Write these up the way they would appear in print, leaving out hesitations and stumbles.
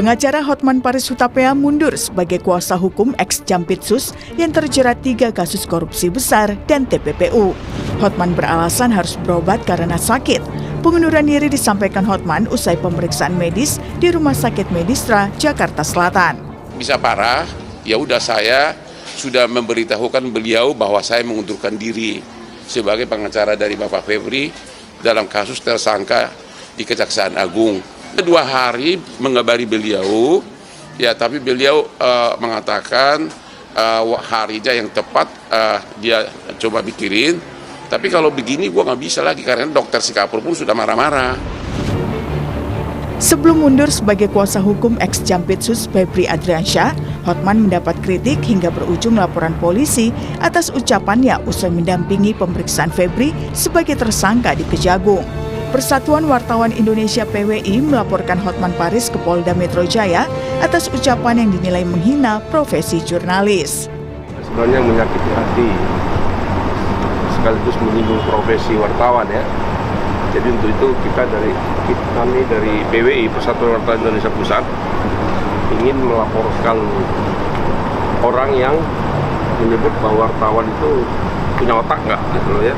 Pengacara Hotman Paris Hutapea mundur sebagai kuasa hukum ex-Jampitsus yang terjerat 3 kasus korupsi besar dan TPPU. Hotman beralasan harus berobat karena sakit. Pengunduran diri disampaikan Hotman usai pemeriksaan medis di Rumah Sakit Medistra, Jakarta Selatan. Bisa parah, ya udah saya sudah memberitahukan beliau bahwa saya mengundurkan diri sebagai pengacara dari Bapak Febri dalam kasus tersangka di Kejaksaan Agung. 2 hari mengabari beliau, ya tapi beliau mengatakan harinya yang tepat dia coba pikirin. Tapi kalau begini gue nggak bisa lagi karena dokter Sikapur pun sudah marah-marah. Sebelum mundur sebagai kuasa hukum ex-Jampitsus Febri Adriansyah, Hotman mendapat kritik hingga berujung laporan polisi atas ucapannya usai mendampingi pemeriksaan Febri sebagai tersangka di Kejagung. Persatuan Wartawan Indonesia PWI melaporkan Hotman Paris ke Polda Metro Jaya atas ucapan yang dinilai menghina profesi jurnalis. Sebenarnya menyakiti hati, sekaligus menyinggung profesi wartawan ya. Jadi untuk itu kami dari PWI Persatuan Wartawan Indonesia Pusat ingin melaporkan orang yang menyebut bahwa wartawan itu punya otak nggak gitu loh ya.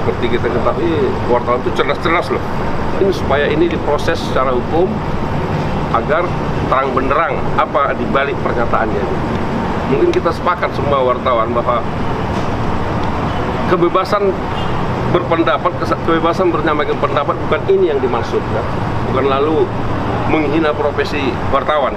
Seperti kita ketahui, wartawan itu cerdas-cerdas loh. Ini supaya ini diproses secara hukum agar terang benderang apa dibalik pernyataannya. Mungkin kita sepakat semua wartawan bahwa kebebasan berpendapat, kebebasan menyampaikan pendapat bukan ini yang dimaksud, ya. Bukan lalu menghina profesi wartawan.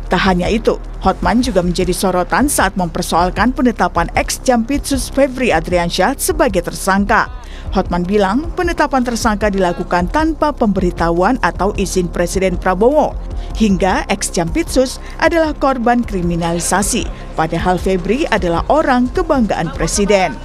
Tak hanya itu, Hotman juga menjadi sorotan saat mempersoalkan penetapan ex-Jampitsus Febri Adriansyah sebagai tersangka. Hotman bilang penetapan tersangka dilakukan tanpa pemberitahuan atau izin Presiden Prabowo. Hingga ex-Jampitsus adalah korban kriminalisasi, padahal Febri adalah orang kebanggaan Presiden.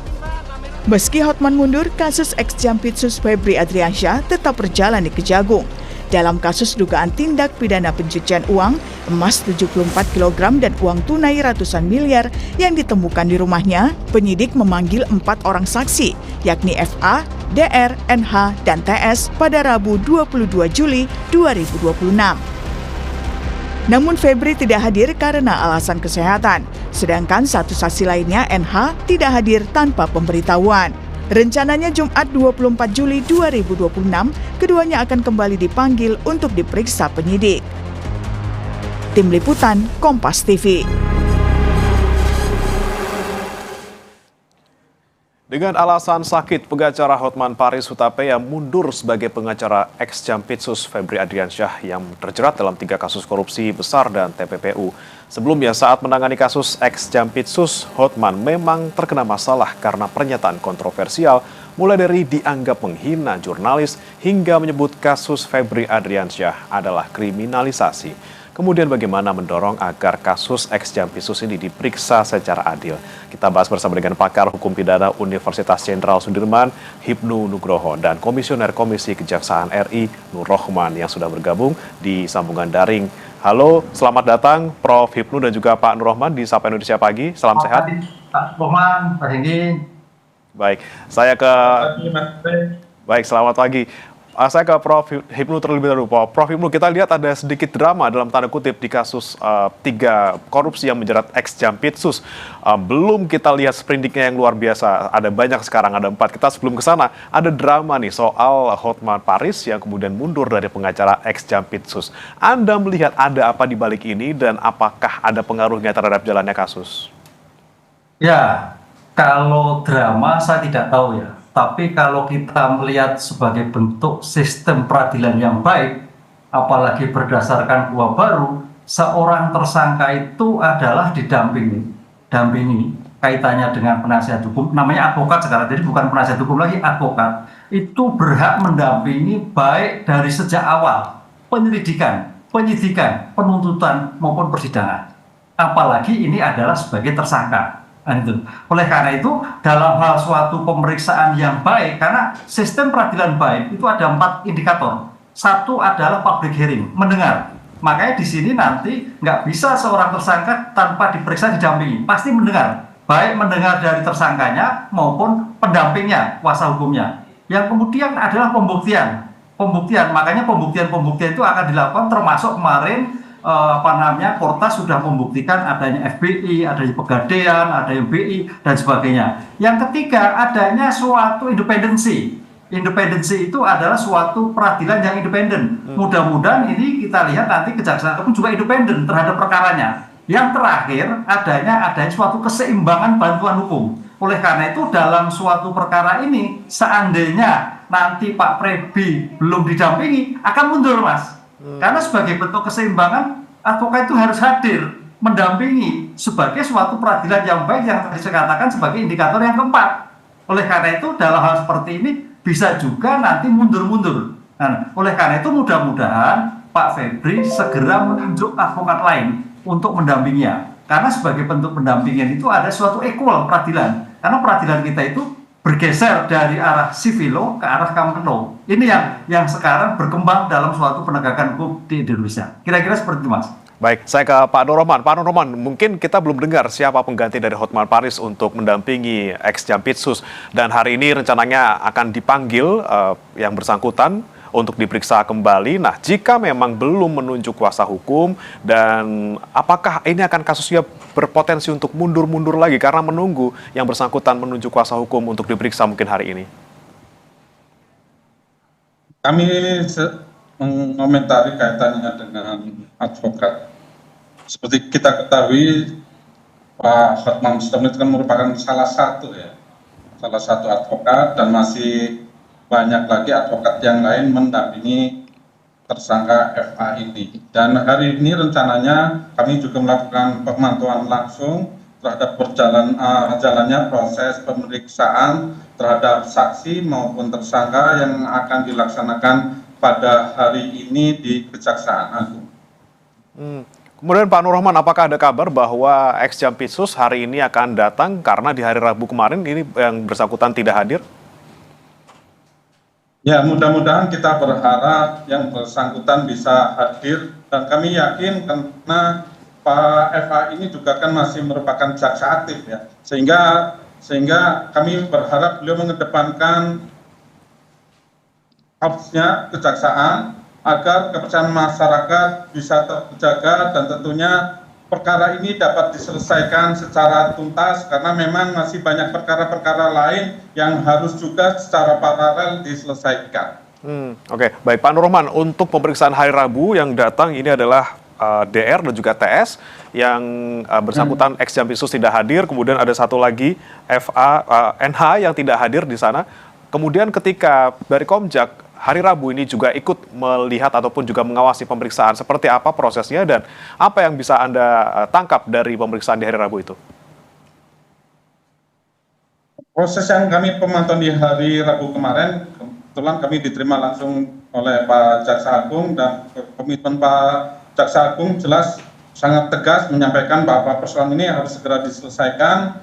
Meski Hotman mundur, kasus ex-Jampitsus Febri Adriansyah tetap berjalan di Kejagung. Dalam kasus dugaan tindak pidana pencucian uang, emas 74 kg dan uang tunai ratusan miliar yang ditemukan di rumahnya, penyidik memanggil 4 orang saksi, yakni FA, DR, NH, dan TS pada Rabu 22 Juli 2026. Namun Febri tidak hadir karena alasan kesehatan, sedangkan 1 saksi lainnya, NH, tidak hadir tanpa pemberitahuan. Rencananya Jumat 24 Juli 2026, keduanya akan kembali dipanggil untuk diperiksa penyidik. Tim Liputan, Kompas TV. Dengan alasan sakit, pengacara Hotman Paris Hutapea mundur sebagai pengacara ex-Jampitsus Febri Adriansyah yang terjerat dalam 3 kasus korupsi besar dan TPPU. Sebelumnya saat menangani kasus ex-Jampitsus, Hotman memang terkena masalah karena pernyataan kontroversial mulai dari dianggap menghina jurnalis hingga menyebut kasus Febri Adriansyah adalah kriminalisasi. Kemudian bagaimana mendorong agar kasus ex-Jampitsus ini diperiksa secara adil. Kita bahas bersama dengan pakar hukum pidana Universitas Jenderal Sudirman, Hipnu Nugroho, dan Komisioner Komisi Kejaksaan RI, Nur Rohman, yang sudah bergabung di sambungan daring. Halo, selamat datang Prof. Hipnu dan juga Pak Nur Rohman di Sapa Indonesia Pagi. Salam sehat. Pak Rohman, Pak Henggi. Baik, selamat pagi. Saya ke Prof. Hipnu terlebih dahulu. Prof. Hipnu, kita lihat ada sedikit drama dalam tanda kutip di kasus 3 korupsi yang menjerat ex-Jampitsus. Belum kita lihat sprindiknya yang luar biasa. Ada banyak sekarang, ada 4. Kita sebelum ke sana, ada drama nih soal Hotman Paris yang kemudian mundur dari pengacara ex-Jampitsus. Anda melihat ada apa di balik ini dan apakah ada pengaruhnya terhadap jalannya kasus? Ya, kalau drama saya tidak tahu ya. Tapi kalau kita melihat sebagai bentuk sistem peradilan yang baik, apalagi berdasarkan kuhap baru, seorang tersangka itu adalah didampingi kaitannya dengan penasihat hukum, namanya advokat sekarang, jadi bukan penasihat hukum lagi, advokat, itu berhak mendampingi baik dari sejak awal, penyidikan, penuntutan maupun persidangan. Apalagi ini adalah sebagai tersangka. Oleh karena itu, dalam hal suatu pemeriksaan yang baik, karena sistem peradilan baik itu ada 4 indikator. 1 adalah public hearing, mendengar. Makanya di sini nanti nggak bisa seorang tersangka tanpa diperiksa didampingi, pasti mendengar. Baik mendengar dari tersangkanya maupun pendampingnya, kuasa hukumnya. Yang kemudian adalah pembuktian. pembuktian. Makanya pembuktian itu akan dilakukan, termasuk kemarin Kortas sudah membuktikan adanya FBI, adanya Pegadaian, adanya BI dan sebagainya. Yang ketiga, adanya suatu independensi. Independensi itu adalah suatu peradilan yang independen. Mudah-mudahan ini kita lihat nanti Kejaksaan Agung juga independen terhadap perkaranya. Yang terakhir, adanya suatu keseimbangan bantuan hukum. Oleh karena itu dalam suatu perkara ini, seandainya nanti Pak Febri belum didampingi, akan mundur, Mas. Karena sebagai bentuk keseimbangan, advokat itu harus hadir, mendampingi sebagai suatu peradilan yang baik yang tadi saya katakan sebagai indikator yang keempat. Oleh karena itu dalam hal seperti ini bisa juga nanti mundur-mundur. Nah, oleh karena itu mudah-mudahan Pak Febri segera menunjuk advokat lain untuk mendampinginya. Karena sebagai bentuk pendampingan itu ada suatu equal peradilan. Karena peradilan kita itu bergeser dari arah civil law ke arah common law. Ini yang sekarang berkembang dalam suatu penegakan hukum di Indonesia. Kira-kira seperti itu, Mas. Baik, saya ke Pak Nur Rohman. Pak Nur Rohman, mungkin kita belum dengar siapa pengganti dari Hotman Paris untuk mendampingi ex-Jampitsus. Dan hari ini rencananya akan dipanggil yang bersangkutan untuk diperiksa kembali. Nah, jika memang belum menunjuk kuasa hukum, dan apakah ini akan kasusnya berpotensi untuk mundur-mundur lagi karena menunggu yang bersangkutan menunjuk kuasa hukum untuk diperiksa mungkin hari ini? Kami mengomentari kaitannya dengan advokat. Seperti kita ketahui, Pak Hotman Paris kan merupakan salah satu advokat, dan masih banyak lagi advokat yang lain mendampingi tersangka FA ini. Dan hari ini rencananya kami juga melakukan pemantauan langsung terhadap jalannya proses pemeriksaan terhadap saksi maupun tersangka yang akan dilaksanakan pada hari ini di Kejaksaan Agung. Kemudian Pak Nur Rohman, apakah ada kabar bahwa ex-Jampitsus hari ini akan datang karena di hari Rabu kemarin ini yang bersangkutan tidak hadir? Ya, mudah-mudahan kita berharap yang bersangkutan bisa hadir, dan kami yakin karena Pak FA ini juga kan masih merupakan jaksa aktif ya, sehingga kami berharap beliau mengedepankan harusnya kejaksaan agar kepercayaan masyarakat bisa terjaga, dan tentunya perkara ini dapat diselesaikan secara tuntas karena memang masih banyak perkara-perkara lain yang harus juga secara paralel diselesaikan. Oke, baik Pak Nur Rohman, untuk pemeriksaan hari Rabu yang datang ini adalah DR dan juga TS yang bersangkutan ex-Jampitsus tidak hadir, kemudian ada satu lagi NH yang tidak hadir di sana. Kemudian ketika dari Komjak hari Rabu ini juga ikut melihat ataupun juga mengawasi pemeriksaan, seperti apa prosesnya dan apa yang bisa Anda tangkap dari pemeriksaan di hari Rabu itu? Proses yang kami pemantauan di hari Rabu kemarin, kebetulan kami diterima langsung oleh Pak Jaksa Agung, dan komitmen Pak Jaksa Agung jelas sangat tegas menyampaikan bahwa persoalan ini harus segera diselesaikan,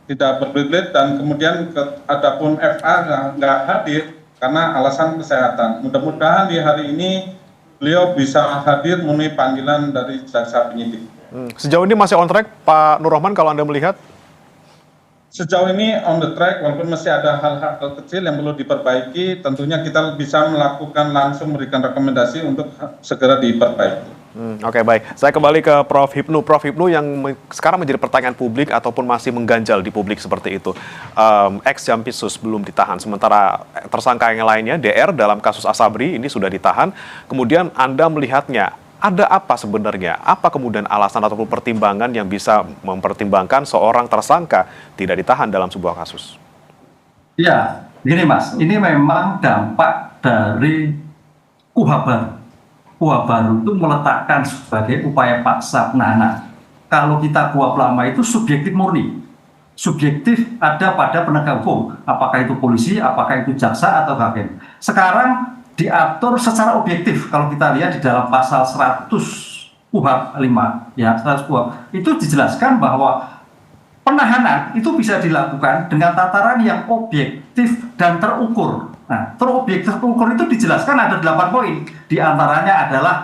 tidak berbelit, dan kemudian adapun FA nggak hadir karena alasan kesehatan. Mudah-mudahan di hari ini beliau bisa hadir memenuhi panggilan dari jaksa penyidik. Sejauh ini masih on track, Pak Nur Rohman, kalau Anda melihat? Sejauh ini on the track, walaupun masih ada hal-hal kecil yang perlu diperbaiki, tentunya kita bisa melakukan langsung memberikan rekomendasi untuk segera diperbaiki. Oke, baik. Saya kembali ke Prof. Hipnu. Prof. Hipnu, yang sekarang menjadi pertanyaan publik ataupun masih mengganjal di publik seperti itu. Ex-Jampitsus belum ditahan, sementara tersangka yang lainnya, DR dalam kasus Asabri ini sudah ditahan. Kemudian Anda melihatnya, ada apa sebenarnya? Apa kemudian alasan ataupun pertimbangan yang bisa mempertimbangkan seorang tersangka tidak ditahan dalam sebuah kasus? Ya, gini Mas, ini memang dampak dari KUHP baru. KUHP baru itu meletakkan sebagai upaya paksa penahanan. Kalau kita KUHP lama itu subjektif murni. Subjektif ada pada penegak hukum, apakah itu polisi, apakah itu jaksa atau hakim. Sekarang diatur secara objektif. Kalau kita lihat di dalam pasal 100 KUHP 5, ya 100 KUHP, itu dijelaskan bahwa penahanan itu bisa dilakukan dengan tataran yang objektif dan terukur. Nah, terobjektif terukur itu dijelaskan ada 8 poin. Di antaranya adalah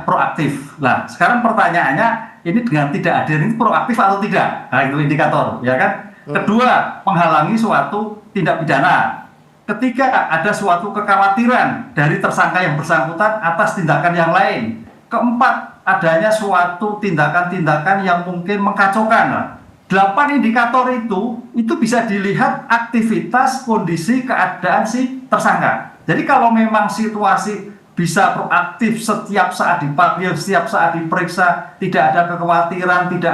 proaktif. Nah, sekarang pertanyaannya, ini dengan tidak hadir ini proaktif atau tidak? Nah, itu indikator, ya kan? Kedua, menghalangi suatu tindak pidana. Ketiga, ada suatu kekhawatiran dari tersangka yang bersangkutan atas tindakan yang lain. Keempat, adanya suatu tindakan-tindakan yang mungkin mengkacaukan. 8 indikator itu bisa dilihat aktivitas, kondisi, keadaan si tersangka. Jadi kalau memang situasi bisa proaktif setiap saat dipanggil, setiap saat diperiksa, tidak ada kekhawatiran, tidak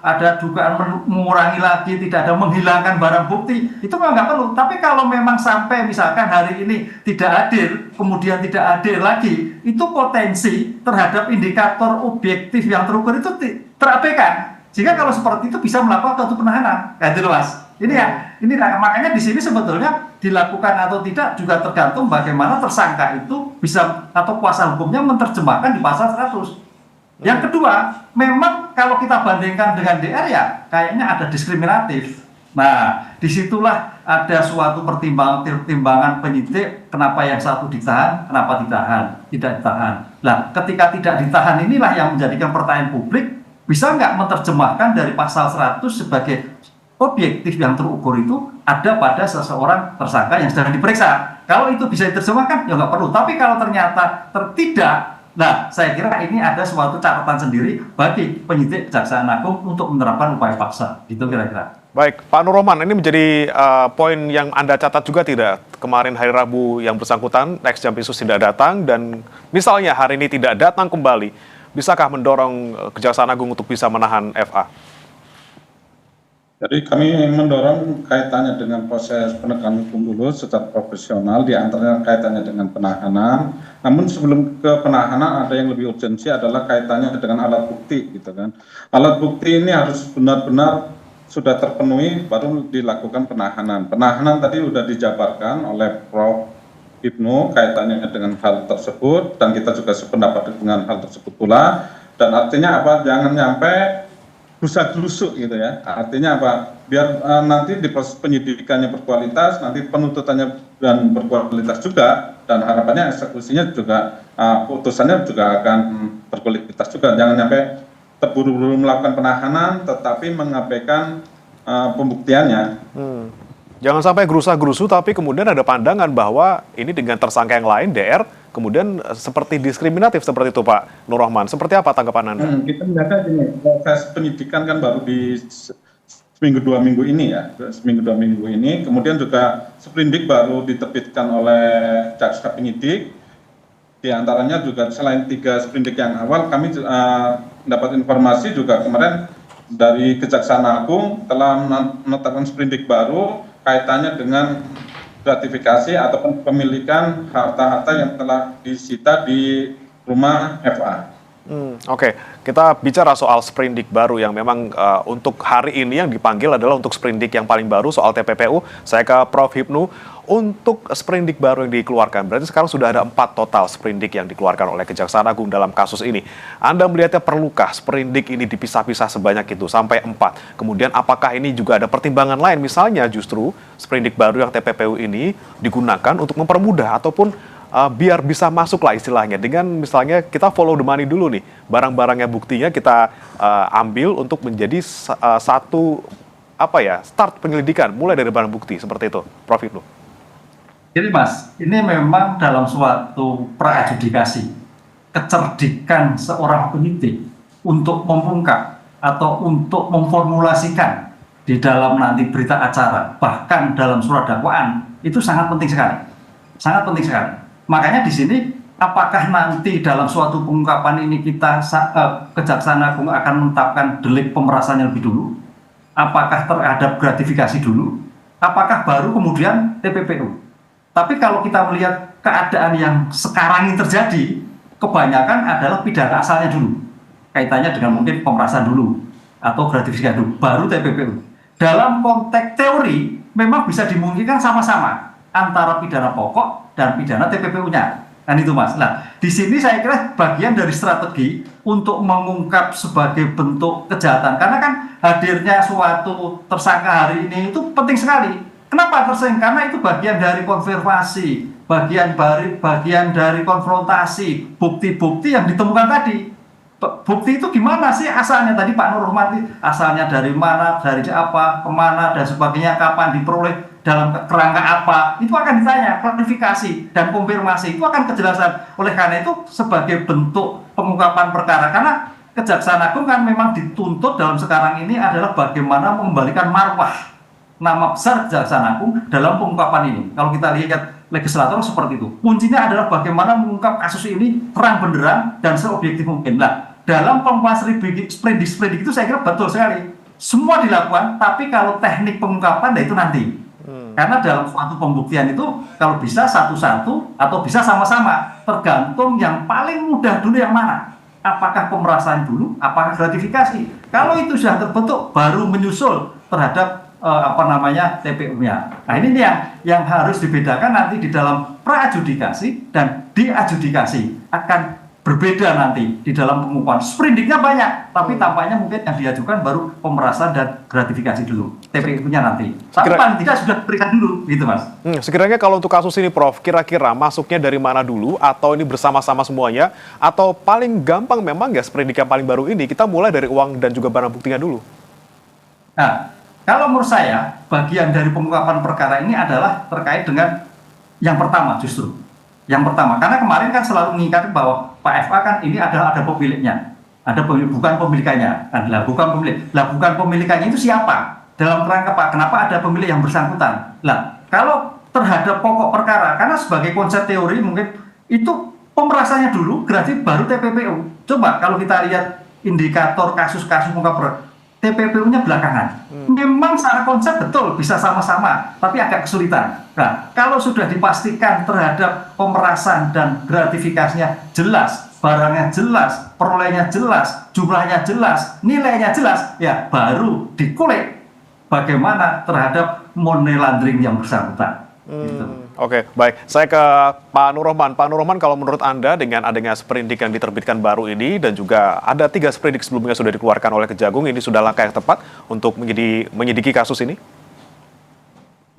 ada dugaan mengurangi lagi, tidak ada menghilangkan barang bukti, itu nggak perlu. Tapi kalau memang sampai misalkan hari ini tidak hadir, kemudian tidak hadir lagi, itu potensi terhadap indikator objektif yang terukur itu terabaikan. Sehingga kalau seperti itu bisa melakukan suatu penahanan, kayak itu Mas. Ini makanya di sini sebetulnya dilakukan atau tidak juga tergantung bagaimana tersangka itu bisa atau kuasa hukumnya menerjemahkan di pasal 100. Yang kedua, memang kalau kita bandingkan dengan DR ya kayaknya ada diskriminatif. Nah, disitulah ada suatu pertimbangan penyidik kenapa yang satu ditahan, kenapa tidak ditahan. Nah, ketika tidak ditahan inilah yang menjadikan pertanyaan publik, bisa nggak menerjemahkan dari pasal 100 sebagai objektif yang terukur itu ada pada seseorang tersangka yang sedang diperiksa. Kalau itu bisa diterjemahkan, ya nggak perlu. Tapi kalau ternyata tidak, nah saya kira ini ada suatu catatan sendiri bagi penyidik Kejaksaan Agung untuk menerapkan upaya paksa. Itu kira-kira. Baik, Pak Nur Rohman, ini menjadi poin yang Anda catat juga tidak? Kemarin hari Rabu yang bersangkutan, ex Jampitsus tidak datang, dan misalnya hari ini tidak datang kembali, bisakah mendorong Kejaksaan Agung untuk bisa menahan FA? Jadi kami mendorong kaitannya dengan proses penegakan hukum dulu secara profesional, diantaranya kaitannya dengan penahanan. Namun sebelum ke penahanan ada yang lebih urgensi adalah kaitannya dengan alat bukti, gitu kan. Alat bukti ini harus benar-benar sudah terpenuhi baru dilakukan penahanan. Penahanan tadi sudah dijabarkan oleh Prof. Ibnu kaitannya dengan hal tersebut, dan kita juga sependapat dengan hal tersebut pula. Dan artinya apa? Jangan nyampe gusak-glusuk gitu ya. Artinya apa? Biar nanti di proses penyidikannya berkualitas, nanti penuntutannya dan berkualitas juga, dan harapannya eksekusinya juga putusannya juga akan berkualitas juga. Jangan sampai terburu-buru melakukan penahanan tetapi mengabaikan pembuktiannya. Jangan sampai gerusa-gerusu tapi kemudian ada pandangan bahwa ini dengan tersangka yang lain, DR, kemudian seperti diskriminatif seperti itu Pak Nur Rohman. Seperti apa tanggapan Anda? Kita melihatnya gini, proses penyidikan kan baru di seminggu 2 minggu ini ya, kemudian juga sprindik baru diterbitkan oleh jaksa penyidik. Di antaranya juga selain 3 sprindik yang awal, kami mendapat informasi juga kemarin dari Kejaksaan Agung telah menetapkan sprindik baru kaitannya dengan gratifikasi ataupun pemilikan harta-harta yang telah disita di rumah FA. Oke, kita bicara soal sprindik baru yang memang untuk hari ini yang dipanggil adalah untuk sprindik yang paling baru soal TPPU. Saya ke Prof. Hipnu. Untuk sprindik baru yang dikeluarkan, berarti sekarang sudah ada 4 total sprindik yang dikeluarkan oleh Kejaksaan Agung dalam kasus ini. Anda melihatnya perlukah sprindik ini dipisah-pisah sebanyak itu sampai 4? Kemudian apakah ini juga ada pertimbangan lain? Misalnya justru sprindik baru yang TPPU ini digunakan untuk mempermudah ataupun biar bisa masuk lah istilahnya. Dengan misalnya kita follow the money dulu nih. Barang-barangnya buktinya kita ambil untuk menjadi satu start penyelidikan mulai dari barang bukti seperti itu. Prof. Hipnu. Jadi Mas, ini memang dalam suatu pra-adjudikasi, kecerdikan seorang penyidik untuk mengungkap atau untuk memformulasikan di dalam nanti berita acara, bahkan dalam surat dakwaan, itu sangat penting sekali. Sangat penting sekali. Makanya di sini, apakah nanti dalam suatu pengungkapan ini kita Kejaksaan Agung akan menetapkan delik pemerasan yang lebih dulu? Apakah terhadap gratifikasi dulu? Apakah baru kemudian TPPU? Tapi kalau kita melihat keadaan yang sekarang ini terjadi, kebanyakan adalah pidana asalnya dulu. Kaitannya dengan mungkin pemerasan dulu, atau gratifikasi dulu, baru TPPU. Dalam konteks teori, memang bisa dimungkinkan sama-sama antara pidana pokok dan pidana TPPU-nya. Kan itu Mas. Nah, di sini saya kira bagian dari strategi untuk mengungkap sebagai bentuk kejahatan. Karena kan hadirnya suatu tersangka hari ini itu penting sekali. Kenapa tersangka? Karena itu bagian dari konfirmasi, bagian dari konfrontasi, bukti-bukti yang ditemukan tadi. bukti itu gimana sih asalnya? Tadi Pak Nur Rahmati, asalnya dari mana, dari apa, kemana, dan sebagainya, kapan diperoleh, dalam kerangka apa, itu akan ditanya, klarifikasi dan konfirmasi, itu akan kejelasan. Oleh karena itu, sebagai bentuk pengungkapan perkara, karena Kejaksaan Agung kan memang dituntut dalam sekarang ini adalah bagaimana mengembalikan marwah nama besar Kejaksaan Agung dalam pengungkapan ini. Kalau kita lihat legislator seperti itu, kuncinya adalah bagaimana mengungkap kasus ini terang benderang dan seobjektif mungkin. Nah, dalam pengungkapan sprendik itu saya kira betul sekali. Semua dilakukan, tapi kalau teknik pengungkapan, itu nanti. Karena dalam suatu pembuktian itu, kalau bisa satu-satu atau bisa sama-sama, tergantung yang paling mudah dulu yang mana. Apakah pemerasan dulu, apakah gratifikasi. Kalau itu sudah terbentuk, baru menyusul terhadap TPU-nya. Nah, ini yang harus dibedakan nanti di dalam pra-adjudikasi dan di-adjudikasi. Akan berbeda nanti di dalam pengumuman. Sprindiknya banyak, tapi tampaknya mungkin yang diajukan baru pemerasan dan gratifikasi dulu. TPU-nya nanti. Tapi paling tidak sudah diberikan dulu, gitu Mas. Sekiranya kalau untuk kasus ini Prof, kira-kira masuknya dari mana dulu, atau ini bersama-sama semuanya, atau paling gampang memang ya sprindik yang paling baru ini, kita mulai dari uang dan juga barang buktinya dulu? Nah, kalau menurut saya, bagian dari pengungkapan perkara ini adalah terkait dengan yang pertama justru. Yang pertama, karena kemarin kan selalu mengingatkan bahwa Pak FA kan ini ada pemiliknya. Ada pemilik, bukan pemilikannya. Bukan pemilikannya itu siapa? Dalam kerangka Pak, kenapa ada pemilik yang bersangkutan? Kalau terhadap pokok perkara, karena sebagai konsep teori mungkin itu pemerasannya dulu, berarti baru TPPU. Coba kalau kita lihat indikator kasus-kasus pengungkapan TPPU-nya belakangan. Memang secara konsep betul bisa sama-sama, tapi agak kesulitan. Nah, kalau sudah dipastikan terhadap pemerasan dan gratifikasinya jelas, barangnya jelas, perolehnya jelas, jumlahnya jelas, nilainya jelas, ya baru dikulik bagaimana terhadap money laundering yang bersangkutan. Gitu. Oke, baik. Saya ke Pak Nur Rahman. Pak Nur Rahman, kalau menurut Anda dengan adanya sprindik yang diterbitkan baru ini dan juga ada 3 sprindik sebelumnya sudah dikeluarkan oleh Kejagung, ini sudah langkah yang tepat untuk menyidiki kasus ini?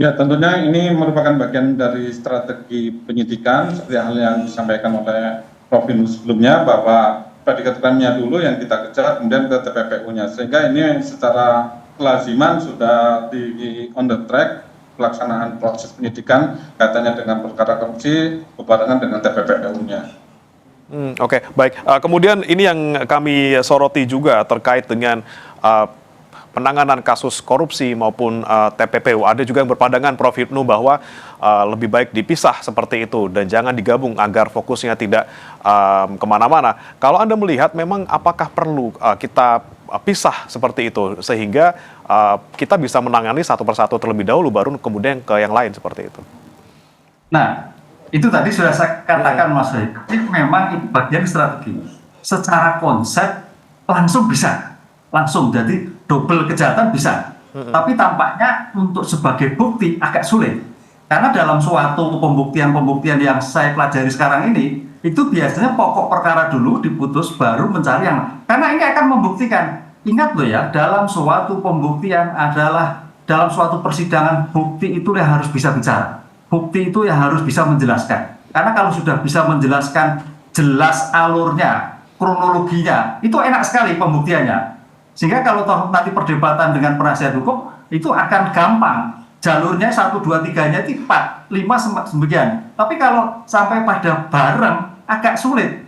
Ya, tentunya ini merupakan bagian dari strategi penyidikan seperti hal yang disampaikan oleh Prof. Windu sebelumnya, bahwa predikat krimnya dulu yang kita kejar, kemudian ke TPPU-nya. Sehingga ini secara kelaziman sudah di on the track pelaksanaan proses penyidikan kaitannya dengan perkara korupsi berbarengan dengan TPPU-nya. Oke, baik. Kemudian ini yang kami soroti juga terkait dengan penanganan kasus korupsi maupun TPPU. Ada juga yang berpandangan Prof. Hipnu bahwa lebih baik dipisah seperti itu dan jangan digabung agar fokusnya tidak kemana-mana. Kalau Anda melihat memang apakah perlu kita pisah seperti itu sehingga kita bisa menangani satu persatu terlebih dahulu baru kemudian ke yang lain seperti itu? Nah, itu tadi sudah saya katakan Mas Ray, ini memang bagian strategi. Secara konsep langsung bisa, langsung jadi double kejahatan bisa. Tapi tampaknya untuk sebagai bukti agak sulit. Karena dalam suatu pembuktian yang saya pelajari sekarang ini, itu biasanya pokok perkara dulu diputus baru mencari yang, karena ini akan membuktikan. Ingat loh ya, dalam suatu pembuktian adalah dalam suatu persidangan, bukti itu yang harus bisa bicara. Bukti itu yang harus bisa menjelaskan. Karena kalau sudah bisa menjelaskan jelas alurnya, kronologinya, itu enak sekali pembuktiannya. Sehingga kalau nanti perdebatan dengan penasihat hukum, itu akan gampang. Jalurnya 1, 2, 3-nya itu 4, 5 sebagian. Tapi kalau sampai pada bareng, agak sulit.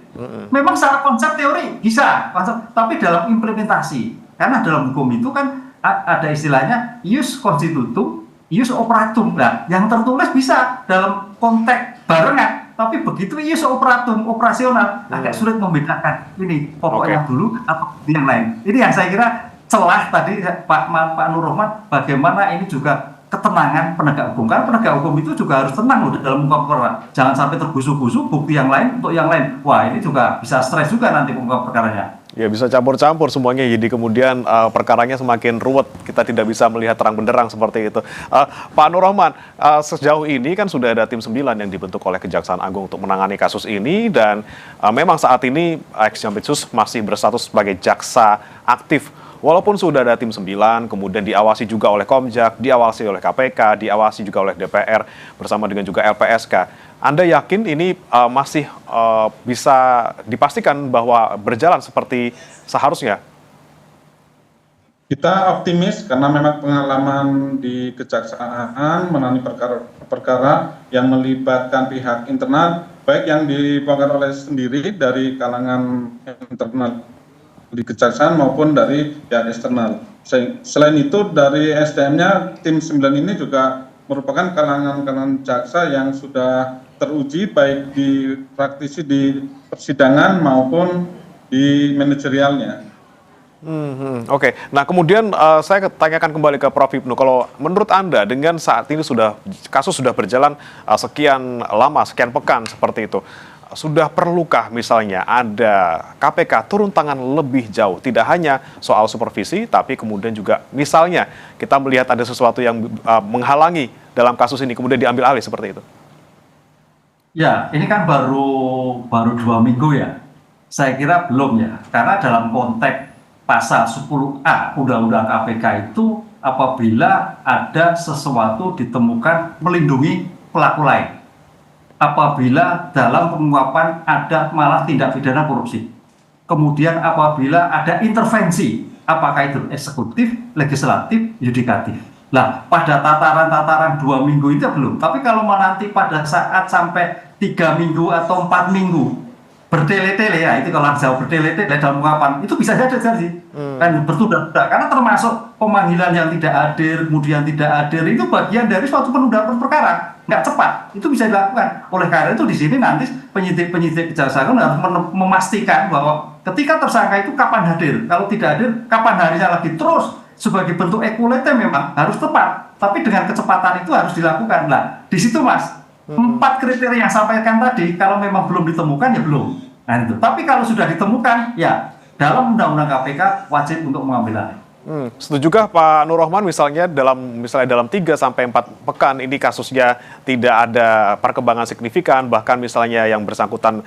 Memang secara konsep teori bisa, tapi dalam implementasi. Karena dalam hukum itu kan ada istilahnya ius constitutum, ius operatum. Nah, yang tertulis bisa dalam konteks barengan, tapi begitu ius operatum, operasional, agak sulit membedakan ini pokoknya dulu atau yang lain. Ini yang saya kira celah tadi Pak Nur Rahman, bagaimana ini juga ketenangan penegak hukum. Karena penegak hukum itu juga harus tenang dalam mengungkap perkara. Jangan sampai tergusuk-gusuk bukti yang lain untuk yang lain. Wah, ini juga bisa stres juga nanti mengungkap perkaranya. Ya, bisa campur-campur semuanya, jadi kemudian perkaranya semakin ruwet. Kita tidak bisa melihat terang benderang seperti itu. Pak Nur Rahman, sejauh ini kan sudah ada tim 9 yang dibentuk oleh Kejaksaan Agung untuk menangani kasus ini, dan memang saat ini ex-Jampitsus masih berstatus sebagai jaksa aktif. Walaupun sudah ada tim 9, kemudian diawasi juga oleh Komjak, diawasi oleh KPK, diawasi juga oleh DPR, bersama dengan juga LPSK. Anda yakin ini masih bisa dipastikan bahwa berjalan seperti seharusnya? Kita optimis karena memang pengalaman di kejaksaan menangani perkara yang melibatkan pihak internal, baik yang dibongkar oleh sendiri dari kalangan internal di kejaksaan maupun dari pihak eksternal. Selain itu dari SDM-nya tim 9 ini juga merupakan kalangan jaksa yang sudah teruji baik di praktisi di persidangan maupun di manajerialnya. Oke. Nah, kemudian saya tanyakan kembali ke Prof. Hipnu, kalau menurut Anda dengan saat ini kasus sudah berjalan sekian lama, sekian pekan seperti itu, sudah perlukah misalnya ada KPK turun tangan lebih jauh, tidak hanya soal supervisi, tapi kemudian juga misalnya kita melihat ada sesuatu yang menghalangi dalam kasus ini kemudian diambil alih seperti itu? Ya, ini kan baru 2 minggu ya. Saya kira belum ya, karena dalam konteks pasal 10A Undang-Undang KPK itu apabila ada sesuatu ditemukan melindungi pelaku lain. Apabila dalam penguapan ada malah tindak pidana korupsi. Kemudian apabila ada intervensi, apakah itu eksekutif, legislatif, yudikatif. Nah, pada tataran-tataran 2 minggu itu belum. Tapi kalau nanti pada saat sampai 3 minggu atau 4 minggu, bertele-tele ya, itu kalau jauh bertele-tele dalam penguapan, itu bisa saja terjadi. Kan bertunda-tunda, karena termasuk pemanggilan yang tidak hadir, kemudian tidak hadir, itu bagian dari suatu penundaan perkara. Nggak cepat, itu bisa dilakukan. Oleh karena itu di sini nanti penyidik kejaksaan harus memastikan bahwa ketika tersangka itu kapan hadir, kalau tidak hadir, kapan harinya lagi, terus sebagai bentuk ekulite memang harus tepat, tapi dengan kecepatan itu harus dilakukan. Nah, di situ Mas, 4 kriteria yang sampaikan tadi, kalau memang belum ditemukan ya belum. Nah itu. Tapi kalau sudah ditemukan, ya dalam Undang-Undang KPK wajib untuk mengambil alih. Setujukah Pak Nur Rohman misalnya dalam 3 sampai 4 pekan ini kasusnya tidak ada perkembangan signifikan, bahkan misalnya yang bersangkutan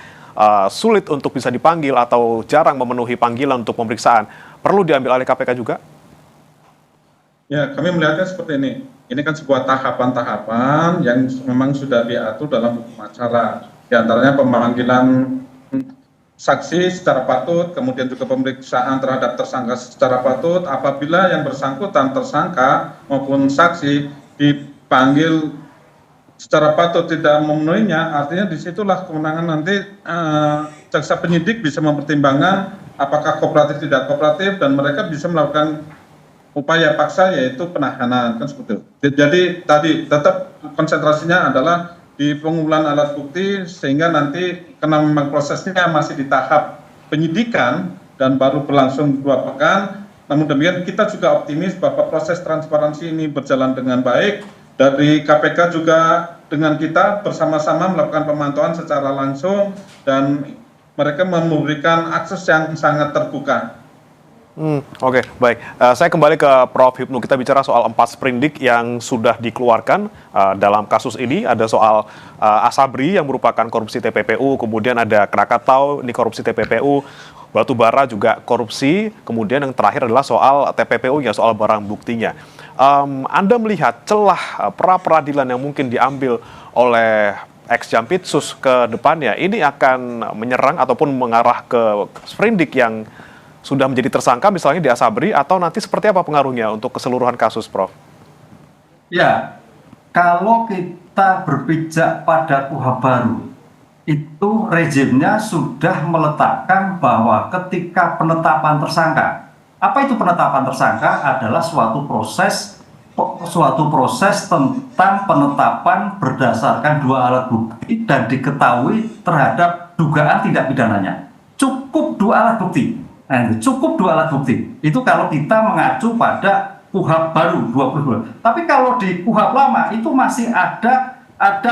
sulit untuk bisa dipanggil atau jarang memenuhi panggilan untuk pemeriksaan, perlu diambil alih KPK juga? Ya, kami melihatnya seperti ini. Ini kan sebuah tahapan-tahapan yang memang sudah diatur dalam hukum acara. Di antaranya pemanggilan saksi secara patut, kemudian juga pemeriksaan terhadap tersangka secara patut. Apabila yang bersangkutan tersangka maupun saksi dipanggil secara patut tidak memenuhinya, artinya disitulah kewenangan nanti jaksa penyidik bisa mempertimbangkan apakah kooperatif tidak kooperatif dan mereka bisa melakukan upaya paksa yaitu penahanan, kan seperti itu. Jadi tadi tetap konsentrasinya adalah di pengumpulan alat bukti sehingga nanti karena memang prosesnya masih di tahap penyidikan dan baru berlangsung 2 pekan. Namun demikian kita juga optimis bahwa proses transparansi ini berjalan dengan baik. Dari KPK juga dengan kita bersama-sama melakukan pemantauan secara langsung dan mereka memberikan akses yang sangat terbuka. Oke, baik. Saya kembali ke Prof. Hipnu. Kita bicara soal 4 sprindik yang sudah dikeluarkan dalam kasus ini. Ada soal Asabri yang merupakan korupsi TPPU, kemudian ada Krakatau, ini korupsi TPPU, Batubara juga korupsi, kemudian yang terakhir adalah soal TPPU-nya, soal barang buktinya. Anda melihat celah pra-peradilan yang mungkin diambil oleh ex-Jampitsus ke depannya, ini akan menyerang ataupun mengarah ke sprindik yang sudah menjadi tersangka misalnya di Asabri, atau nanti seperti apa pengaruhnya untuk keseluruhan kasus, Prof? Ya, kalau kita berpijak pada KUHP baru, itu rezimnya sudah meletakkan bahwa ketika penetapan tersangka, apa itu penetapan tersangka? Adalah suatu proses tentang penetapan berdasarkan 2 alat bukti dan diketahui terhadap dugaan tindak pidananya. Cukup 2 alat bukti. Nah, cukup 2 alat bukti. Itu kalau kita mengacu pada KUHP baru 22. Tapi kalau di KUHP lama itu masih ada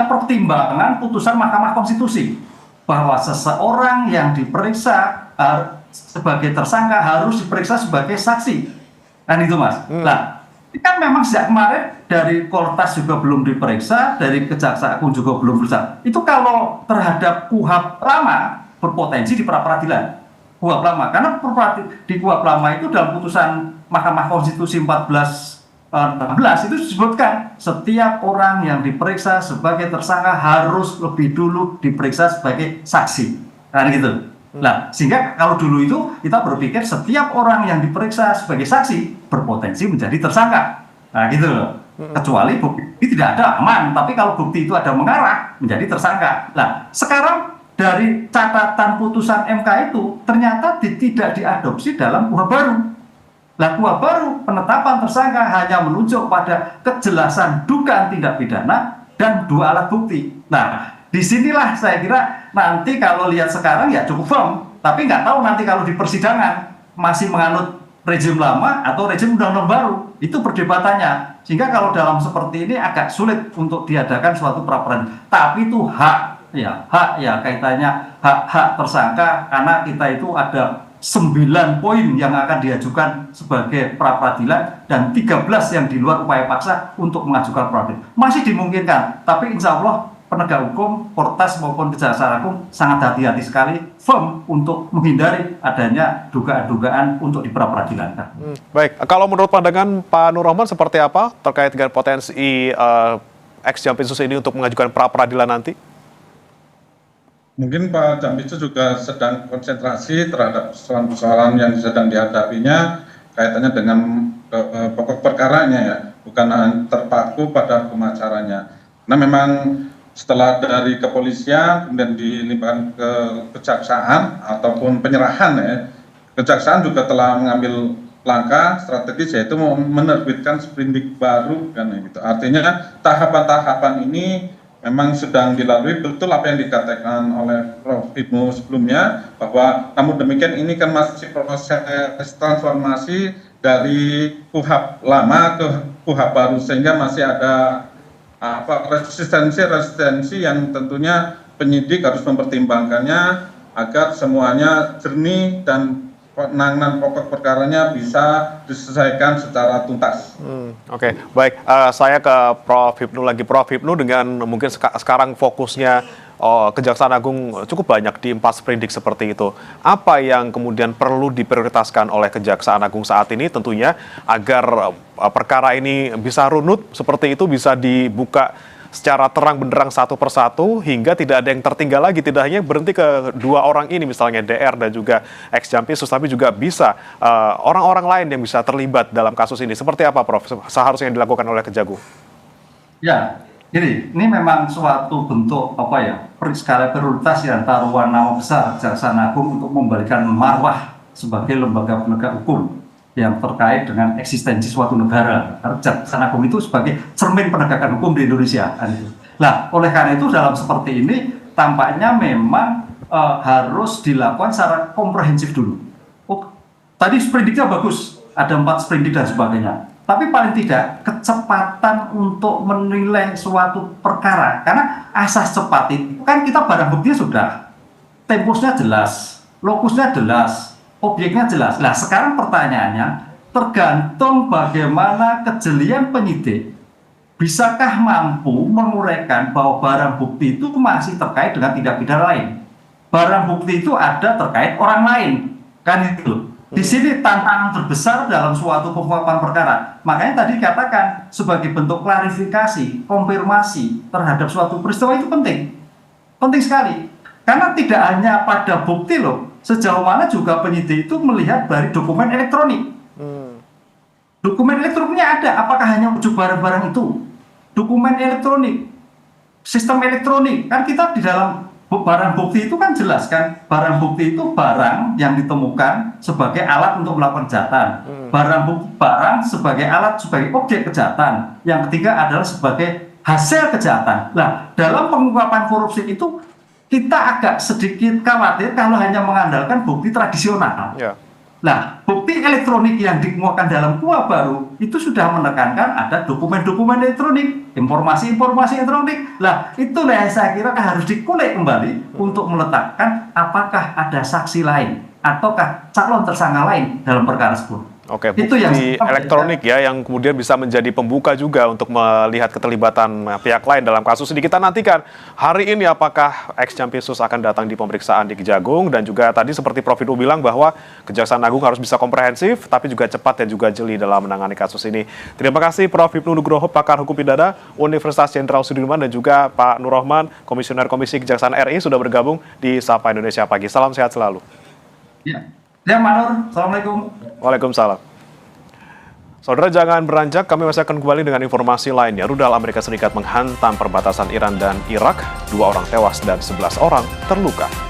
pertimbangan putusan Mahkamah Konstitusi bahwa seseorang yang diperiksa sebagai tersangka harus diperiksa sebagai saksi. Kan itu Mas. Nah, ini kan memang sejak kemarin dari Kortas juga belum diperiksa, dari Kejaksaan juga belum diperiksa. Itu kalau terhadap KUHP lama berpotensi di pra-peradilan. KUHP lama, karena di KUHP lama itu dalam putusan Mahkamah Konstitusi 14 16 itu disebutkan setiap orang yang diperiksa sebagai tersangka harus lebih dulu diperiksa sebagai saksi, kan gitu. Nah, sehingga kalau dulu itu kita berpikir setiap orang yang diperiksa sebagai saksi berpotensi menjadi tersangka, nah gitu loh. Kecuali bukti ini tidak ada aman, tapi kalau bukti itu ada mengarah menjadi tersangka. Nah, sekarang dari catatan putusan MK itu ternyata tidak diadopsi dalam KUHP baru. Nah, KUHP baru penetapan tersangka hanya menunjuk pada kejelasan dugaan tindak pidana dan 2 alat bukti. Nah, disinilah saya kira nanti kalau lihat sekarang ya cukup firm, tapi nggak tahu nanti kalau di persidangan masih menganut rezim lama atau rezim undang-undang baru, itu perdebatannya. Sehingga kalau dalam seperti ini agak sulit untuk diadakan suatu pra-peradilan. Tapi itu hak ya kaitannya hak tersangka, karena kita itu ada 9 poin yang akan diajukan sebagai pra-peradilan dan 13 yang di luar upaya paksa untuk mengajukan pra-peradilan. Masih dimungkinkan, tapi insya Allah penegak hukum, Polres maupun Kejaksaan Agung sangat hati-hati sekali, firm untuk menghindari adanya dugaan-dugaan untuk di pra-peradilan. Baik, kalau menurut pandangan Pak Nur Rahman seperti apa terkait dengan potensi ex-Jampitsus ini untuk mengajukan pra-peradilan nanti? Mungkin Pak Jampitsus juga sedang konsentrasi terhadap persoalan-persoalan yang sedang dihadapinya kaitannya dengan pokok perkaranya ya, bukan terpaku pada hukum acaranya. Karena memang setelah dari kepolisian kemudian dilimpahkan ke kejaksaan ataupun penyerahan ya, kejaksaan juga telah mengambil langkah strategis yaitu menerbitkan sprindik baru kan gitu. Artinya tahapan-tahapan ini memang sedang dilalui, betul apa yang dikatakan oleh Prof. Hipnu sebelumnya, bahwa namun demikian ini kan masih proses transformasi dari KUHP lama ke KUHP baru, sehingga masih ada resistensi yang tentunya penyidik harus mempertimbangkannya agar semuanya jernih dan penanganan pokok perkaranya bisa diselesaikan secara tuntas. Oke, baik. Saya ke Prof. Hipnu lagi. Prof. Hipnu, dengan mungkin sekarang fokusnya Kejaksaan Agung cukup banyak di 4 sprindik seperti itu. Apa yang kemudian perlu diprioritaskan oleh Kejaksaan Agung saat ini tentunya agar perkara ini bisa runut seperti itu, bisa dibuka secara terang benderang satu persatu hingga tidak ada yang tertinggal lagi, tidak hanya berhenti ke 2 orang ini misalnya DR dan juga ex-Jampitsus, tapi juga bisa orang-orang lain yang bisa terlibat dalam kasus ini. Seperti apa Prof seharusnya yang dilakukan oleh Kejagung? Ya, ini memang suatu bentuk skala prioritas yang taruhan nama besar Kejaksaan Agung untuk membalikan marwah sebagai lembaga penegak hukum yang terkait dengan eksistensi suatu negara. Karena Kejaksaan Agung itu sebagai cermin penegakan hukum di Indonesia. Nah, oleh karena itu dalam seperti ini tampaknya memang harus dilakukan secara komprehensif dulu. Tadi sprindiknya bagus, ada 4 sprindik dan sebagainya. Tapi paling tidak kecepatan untuk menilai suatu perkara, karena asas cepat itu kan kita barang buktinya sudah, tempusnya jelas, lokusnya jelas, objeknya jelas. Nah, sekarang pertanyaannya tergantung bagaimana kejelian penyidik, bisakah mampu menguraikan bahwa barang bukti itu masih terkait dengan tindak pidana lain. Barang bukti itu ada terkait orang lain, kan itu. Di sini tantangan terbesar dalam suatu pengungkapan perkara. Makanya tadi katakan sebagai bentuk klarifikasi, konfirmasi terhadap suatu peristiwa itu penting. Penting sekali. Karena tidak hanya pada bukti loh, sejauh mana juga penyidik itu melihat dari dokumen elektronik. Dokumen elektroniknya ada, apakah hanya ujuk barang-barang itu? Dokumen elektronik, sistem elektronik, kan kita di dalam barang bukti itu kan jelas kan, barang bukti itu barang yang ditemukan sebagai alat untuk melakukan kejahatan. Barang sebagai alat, sebagai objek kejahatan. Yang ketiga adalah sebagai hasil kejahatan. Nah, dalam pengungkapan korupsi itu kita agak sedikit khawatir kalau hanya mengandalkan bukti tradisional. Nah, bukti elektronik yang dikemukakan dalam KUHP baru itu sudah menekankan ada dokumen-dokumen elektronik, informasi-informasi elektronik. Nah, itulah yang saya kira harus dikulik kembali untuk meletakkan apakah ada saksi lain ataukah calon tersangka lain dalam perkara tersebut. Oke, Itu yang bukti elektronik ya yang kemudian bisa menjadi pembuka juga untuk melihat keterlibatan pihak lain dalam kasus ini. Kita nantikan hari ini apakah ex-Jampitsus akan datang di pemeriksaan di Kejagung, dan juga tadi seperti Prof. Hipnu bilang bahwa Kejaksaan Agung harus bisa komprehensif tapi juga cepat dan juga jeli dalam menangani kasus ini. Terima kasih Prof. Hipnu Nugroho, pakar hukum pidana Universitas Jenderal Sudirman, dan juga Pak Nur Rohman, Komisioner Komisi Kejaksaan RI sudah bergabung di Sapa Indonesia Pagi. Salam sehat selalu. Ya, Pak Nur. Assalamualaikum. Waalaikumsalam. Saudara, jangan beranjak, kami masih akan kembali dengan informasi lainnya. Rudal Amerika Serikat menghantam perbatasan Iran dan Irak, 2 orang tewas dan 11 orang terluka.